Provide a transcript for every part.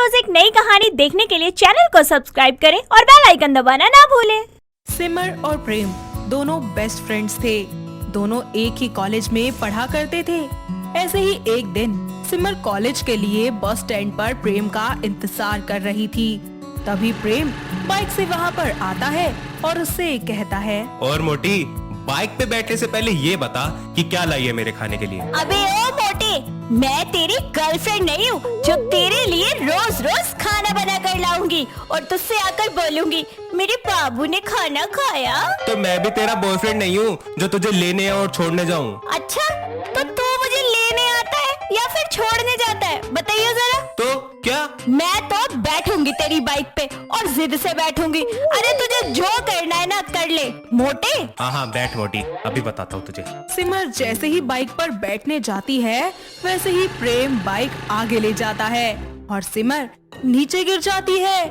रोज एक नई कहानी देखने के लिए चैनल को सब्सक्राइब करें और बेल आइकन दबाना ना भूलें। सिमर और प्रेम दोनों बेस्ट फ्रेंड्स थे। दोनों एक ही कॉलेज में पढ़ा करते थे। ऐसे ही एक दिन सिमर कॉलेज के लिए बस स्टैंड पर प्रेम का इंतजार कर रही थी। तभी प्रेम बाइक से वहाँ पर आता है और उससे कहता है, और मोटी, बाइक पे बैठने से पहले ये बता कि क्या लाई है मेरे खाने के लिए। अबे ओ मोटे, मैं तेरी गर्लफ्रेंड नहीं हूँ जो तेरे लिए रोज रोज खाना बना कर लाऊंगी और तुझसे आकर बोलूंगी मेरे बाबू ने खाना खाया। तो मैं भी तेरा बॉयफ्रेंड नहीं हूँ जो तुझे लेने और छोड़ने जाऊँ। अच्छा, तो तू मुझे लेने आता है या फिर छोड़ने जाता है, बताइए जरा। तो क्या? मैं तो बैठूंगी तेरी बाइक पे और जिद से बैठूंगी। अरे तुझे जो करना है ना कर ले मोटे। हाँ बैठ मोटी, अभी बताता हूँ तुझे। सिमर जैसे ही बाइक पर बैठने जाती है वैसे ही प्रेम बाइक आगे ले जाता है और सिमर नीचे गिर जाती है।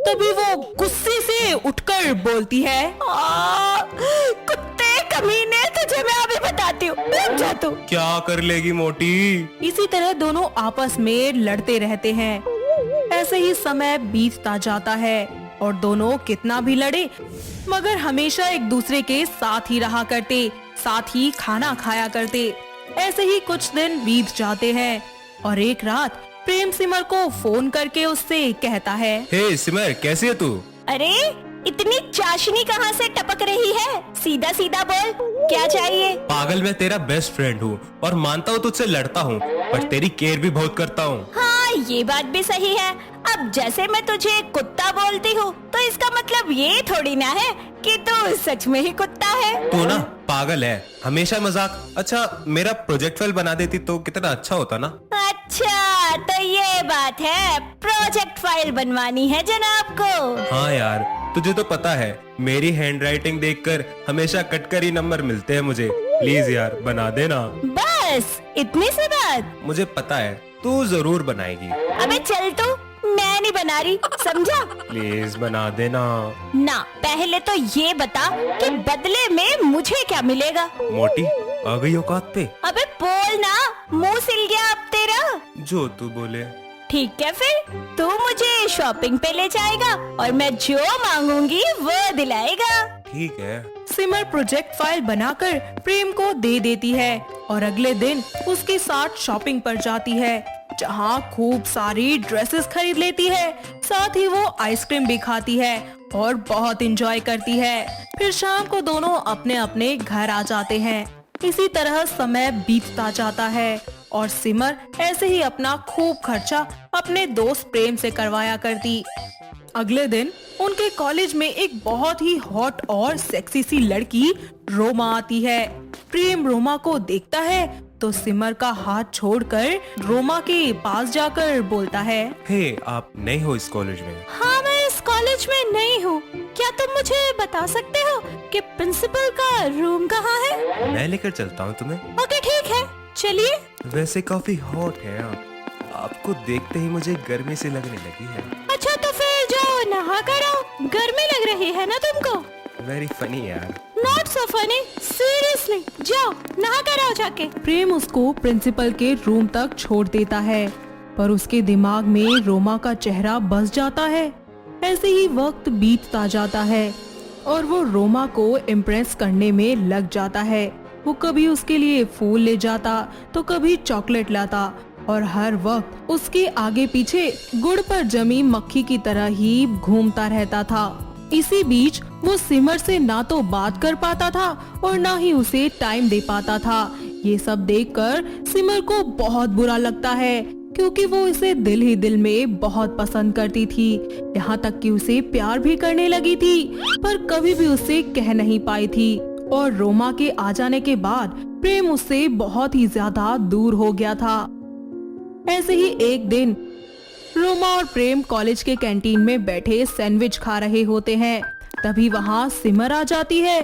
तभी वो गुस्से से उठकर बोलती है, कुत्ते कमीने, तुझे मैं अभी बताती हूँ, लग जा तू। क्या कर लेगी मोटी? इसी तरह दोनों आपस में लड़ते रहते हैं। ऐसे ही समय बीतता जाता है और दोनों कितना भी लड़े मगर हमेशा एक दूसरे के साथ ही रहा करते, साथ ही खाना खाया करते। ऐसे ही कुछ दिन बीत जाते हैं और एक रात प्रेम सिमर को फोन करके उससे कहता है, हे सिमर, कैसी है तू? अरे इतनी चाशनी कहाँ से टपक रही है, सीधा सीधा बोल, क्या चाहिए? पागल, मैं तेरा बेस्ट फ्रेंड हूँ और मानता हूँ तुझसे लड़ता हूँ पर तेरी केयर भी बहुत करता हूँ। हाँ ये बात भी सही है। अब जैसे मैं तुझे कुत्ता बोलती हूँ तो इसका मतलब ये थोड़ी ना है कि तू सच में ही कुत्ता है। तू ना पागल है, हमेशा मजाक। अच्छा, मेरा प्रोजेक्ट फाइल बना देती तो कितना अच्छा होता ना। अच्छा तो ये बात है, प्रोजेक्ट फाइल बनवानी है जनाब को। हाँ यार, तुझे तो पता है मेरी हैंडराइटिंग देखकर हमेशा कटकरी नंबर मिलते हैं मुझे। प्लीज यार बना देना। बस इतनी सी बात? मुझे पता है तू जरूर बनाएगी। अबे चल तू, मैं नहीं बना रही, समझा? प्लीज बना देना ना, पहले तो ये बता कि बदले में मुझे क्या मिलेगा? मोटी, आ गई औकात पे। अबे बोल ना, मुंह सिल गया अब तेरा। जो तू बोले। ठीक है, फिर तू मुझे शॉपिंग पे ले जाएगा और मैं जो मांगूंगी वो दिलाएगा। ठीक है। सिमर प्रोजेक्ट फाइल बनाकर प्रेम को दे देती है और अगले दिन उसके साथ शॉपिंग पर जाती है जहाँ खूब सारी ड्रेसेस खरीद लेती है। साथ ही वो आइसक्रीम भी खाती है और बहुत एंजॉय करती है। फिर शाम को दोनों अपने अपने घर आ जाते हैं। इसी तरह समय बीतता जाता है और सिमर ऐसे ही अपना खूब खर्चा अपने दोस्त प्रेम से करवाया करती। अगले दिन उनके कॉलेज में एक बहुत ही हॉट और सेक्सी सी लड़की रोमा आती है। प्रेम रोमा को देखता है तो सिमर का हाथ छोड़कर रोमा के पास जाकर बोलता है, हे, आप नए हो इस कॉलेज में? हाँ, मैं इस कॉलेज में नई हूँ। क्या तुम मुझे बता सकते हो कि प्रिंसिपल का रूम कहाँ है? मैं लेकर चलता हूँ तुम्हें। ओके ठीक है, चलिए। वैसे काफी हॉट है आप। आपको देखते ही मुझे गर्मी से लगने लगी है। अच्छा तो फिर जो नहा कर आओ, गर्मी लग रही है ना तुमको? वेरी फनी यार। नॉट सो फनी, सीरियसली, जाओ नहा कर आओ जाके। प्रेम उसको प्रिंसिपल के रूम तक छोड़ देता है पर उसके दिमाग में रोमा का चेहरा बस जाता है। ऐसे ही वक्त बीतता जाता है और वो रोमा को इम्प्रेस करने में लग जाता है। वो कभी उसके लिए फूल ले जाता तो कभी चॉकलेट लाता और हर वक्त उसके आगे पीछे गुड़ पर जमी मक्खी की तरह ही घूमता रहता था। इसी बीच वो सिमर से ना तो बात कर पाता था और ना ही उसे टाइम दे पाता था। ये सब देखकर सिमर को बहुत बुरा लगता है क्योंकि वो इसे दिल ही दिल में बहुत पसंद करती थी। यहाँ तक कि उसे प्यार भी करने लगी थी पर कभी भी उससे कह नहीं पाई थी। और रोमा के आ जाने के बाद प्रेम उससे बहुत ही ज्यादा दूर हो गया था। ऐसे ही एक दिन रोमा और प्रेम कॉलेज के कैंटीन में बैठे सैंडविच खा रहे होते हैं। तभी वहाँ सिमर आ जाती है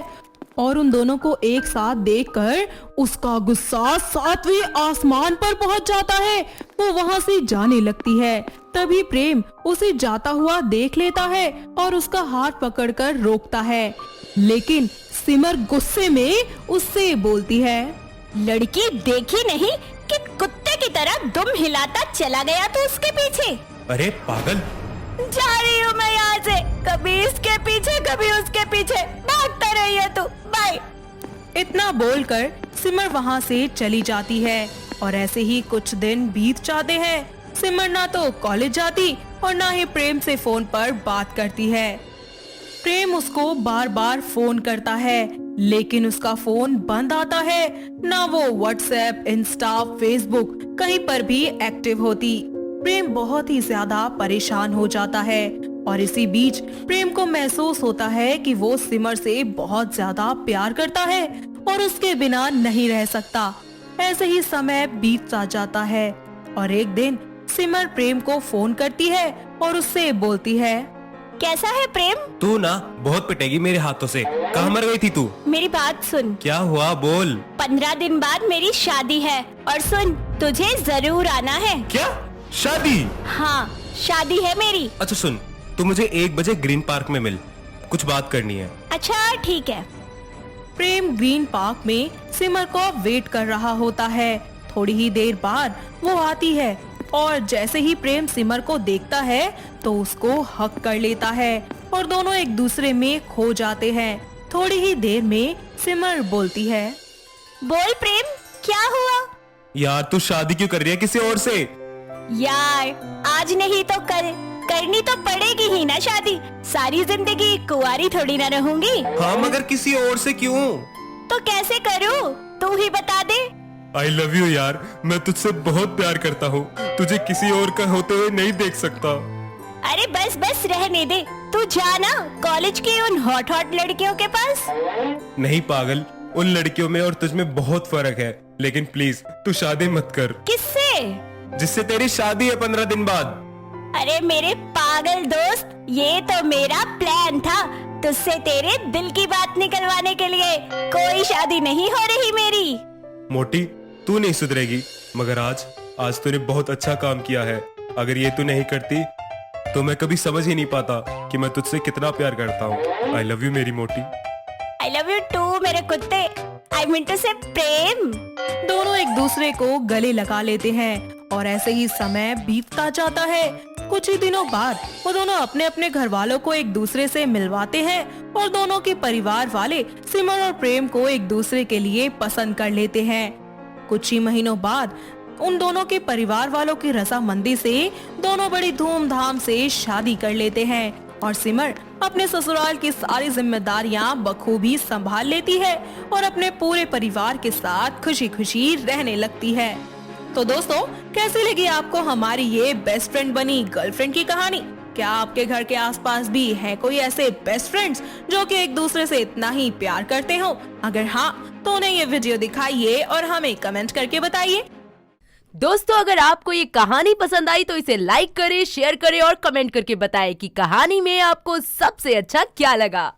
और उन दोनों को एक साथ देखकर उसका गुस्सा 7वें आसमान पर पहुँच जाता है। वो वहाँ से जाने लगती है। तभी प्रेम उसे जाता हुआ देख लेता है और उसका हाथ पकड़कर रोकता है। लेकिन सिमर गुस्से में उससे बोलती है, लड़की देखी नहीं कि कुत्ते की तरह दुम हिलाता चला गया तो उसके पीछे। अरे पागल, जा रही हूँ मैं यहाँ से, कभी इसके पीछे कभी उसके पीछे, भागता रही है तू, बाय। इतना बोलकर सिमर वहाँ से चली जाती है और ऐसे ही कुछ दिन बीत जाते हैं। सिमर ना तो कॉलेज जाती और ना ही प्रेम से फोन पर बात करती है। प्रेम उसको बार बार फोन करता है लेकिन उसका फोन बंद आता है। ना वो व्हाट्सएप, इंस्टा, फेसबुक कहीं पर भी एक्टिव होती। प्रेम बहुत ही ज्यादा परेशान हो जाता है और इसी बीच प्रेम को महसूस होता है कि वो सिमर से बहुत ज्यादा प्यार करता है और उसके बिना नहीं रह सकता। ऐसे ही समय बीतता जाता है और एक दिन सिमर प्रेम को फोन करती है और उससे बोलती है, कैसा है प्रेम? तू ना बहुत पिटेगी मेरे हाथों से। कहाँ मर गई थी तू? मेरी बात सुन। क्या हुआ, बोल। 15 दिन बाद मेरी शादी है और सुन, तुझे जरूर आना है। क्या शादी? हाँ, शादी है मेरी। अच्छा सुन, तू मुझे 1 बजे ग्रीन पार्क में मिल, कुछ बात करनी है। अच्छा ठीक है। प्रेम ग्रीन पार्क में सिमर को वेट कर रहा होता है। थोड़ी ही देर बाद वो आती है और जैसे ही प्रेम सिमर को देखता है तो उसको हक कर लेता है और दोनों एक दूसरे में खो जाते हैं। थोड़ी ही देर में सिमर बोलती है, बोल प्रेम, क्या हुआ? यार तू शादी क्यों कर रही है किसी और से? यार आज नहीं तो कल करनी तो पड़ेगी ही ना शादी। सारी जिंदगी कुंवारी थोड़ी ना रहूंगी। हाँ मगर किसी और से क्यों? तो कैसे करूँ, तू ही बता दे। आई लव यू यार, मैं तुझसे बहुत प्यार करता हूँ, तुझे किसी और का होते हुए नहीं देख सकता। अरे बस बस रहने दे, तू जाना कॉलेज की उन हॉट हॉट लड़कियों के पास। नहीं पागल, उन लड़कियों में और तुझ में बहुत फर्क है। लेकिन प्लीज तू शादी मत कर। किससे? जिससे तेरी शादी है 15 दिन बाद। अरे मेरे पागल दोस्त, ये तो मेरा प्लान था, तुझसे तेरे दिल की बात निकलवाने के लिए। कोई शादी नहीं हो रही मेरी। मोटी, तू नहीं सुधरेगी, मगर आज तूने बहुत अच्छा काम किया है। अगर ये तू नहीं करती तो मैं कभी समझ ही नहीं पाता कि मैं तुझसे कितना प्यार करता हूँ। आई लव यू मेरी मोटी। आई लव यू टू मेरे कुत्ते। आई मीन टू से प्रेम। दोनों एक दूसरे को गले लगा लेते हैं और ऐसे ही समय बीतता जाता है। कुछ ही दिनों बाद वो दोनों अपने अपने घर वालों को एक दूसरे से मिलवाते हैं और दोनों के परिवार वाले सिमर और प्रेम को एक दूसरे के लिए पसंद कर लेते हैं। कुछ ही महीनों बाद उन दोनों के परिवार वालों की रजामंदी से दोनों बड़ी धूमधाम से शादी कर लेते हैं और सिमर अपने ससुराल की सारी जिम्मेदारियां बखूबी संभाल लेती है और अपने पूरे परिवार के साथ खुशी खुशी रहने लगती है। तो दोस्तों, कैसी लगी आपको हमारी ये बेस्ट फ्रेंड बनी गर्लफ्रेंड की कहानी? क्या आपके घर के आसपास भी है कोई ऐसे बेस्ट फ्रेंड्स जो कि एक दूसरे से इतना ही प्यार करते हो? अगर हाँ, तो उन्हें ये वीडियो दिखाइए और हमें कमेंट करके बताइए। दोस्तों, अगर आपको ये कहानी पसंद आई तो इसे लाइक करें, शेयर करें और कमेंट करके बताएं कि कहानी में आपको सबसे अच्छा क्या लगा।